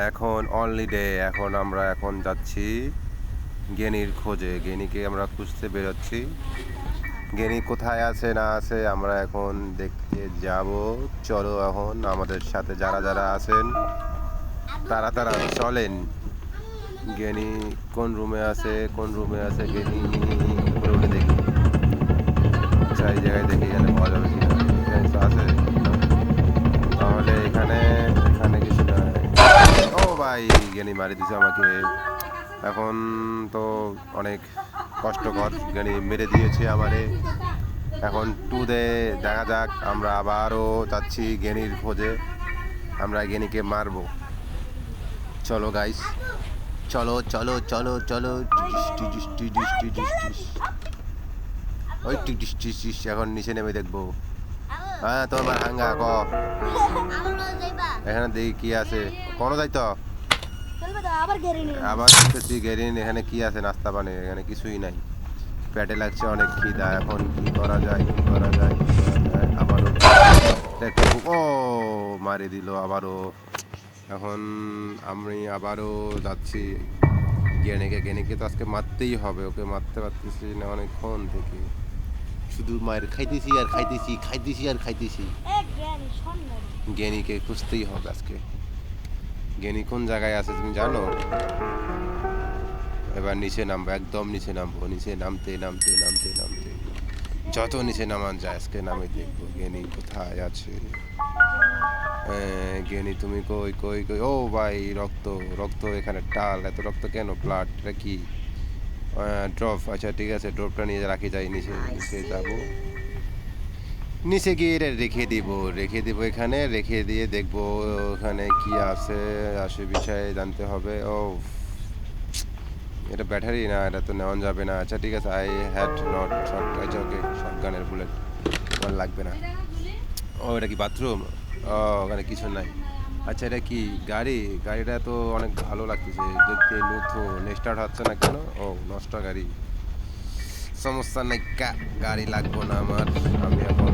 এখন only day, এখন আমরা যাচ্ছি গেনির খোঁজে। গেনিকে আমরা খুঁজতে বেরোচ্ছি। গেনি কোথায় আছে না আছে আমরা এখন দেখতে যাব। চলো এখন আমাদের সাথে যারা যারা আছেন তারা তারা চলেন। গেনি কোন রুমে আছে, কোন রুমে আছে গেনি? উপরে উঠে দেখি। আচ্ছা, এই জায়গায় দেখি এখানে পাওয়া যাবে কিনা। এখানে তো আছে না। তাহলে এখানে এখানে কিছু নাই। ও ভাই, গেনি মারি দিছে আমাকে। এখন তো অনেক কষ্টকর, গেনি মেরে দিয়েছে আমারে। এখন টুদে দেখা যাক, আমরা আবারও যাচ্ছি গেনির খোঁজে। আমরা গেনিকে মারবো। চলো গাইস, চলো চলো চলো চলো। ওই টিস টিস টিস, এখন নিচে নেমে দেখবো। হ্যাঁ, তোমার হাঙ্গা ক এখানে দেখি কি আছে। কোনো যাইতো আবার দেখতেছি গেরিন। এখানে কি আছে? নাস্তা পানি এখানে কিছুই নাই। পেটে লাগছে অনেক খিদা। এখন কি করা যায়, কি করা যায়, কি করা যায়? আবারও ও মারি দিল আবারও। এখন আমি আবারও যাচ্ছি গেনিকে। গেনিকে তো আজকে মারতেই হবে, ওকে মারতে পারতেছি না অনেকক্ষণ থেকে। শুধু মায়ের খাইতেছি আর খাইতেছি, খাইতেছি আর খাইতেছি। গেনিকে খুঁজতেই হবে আজকে। গেনি কোন জায়গায় আছে তুমি জানো? এবার নিচে নামবো, একদম নিচে নামবো। নিচে নামতে নামতে নামতে নামতে যত নিচে নামান যায় আজকে নামে দেখবো গেনি কোথায় আছে। গেনি তুমি কই কই কই? ও ভাই, রক্ত রক্ত এখানে টাল। এত রক্ত কেন? ব্লাড এটা কি? ড্রপ। আচ্ছা ঠিক আছে, ড্রপটা নিয়ে রাখি যাই। নিচে নিচে যাবো, নিচে গিয়ে এটা রেখে দিব। রেখে দিব এখানে, রেখে দিয়ে দেখবো ওখানে কি আছে। আসে বিষয়ে জানতে হবে। ও, এটা ব্যাটারি না, এটা তো নেওয়া যাবে না। আচ্ছা ঠিক আছে, আই হ্যাড নট শট। আচ্ছা ওকে, শটগানের বুলেট আমার লাগবে না। ও, এটা কি বাথরুম? ও, ওখানে কিছু নাই। আচ্ছা, এটা কি গাড়ি? গাড়িটা তো অনেক ভালো লাগতেছে দেখতে, নতুন। স্টার্ট হচ্ছে না কেন? ও, নষ্ট গাড়ি। সমস্যা নেই, গাড়ি লাগবো না আমার। আমি এখন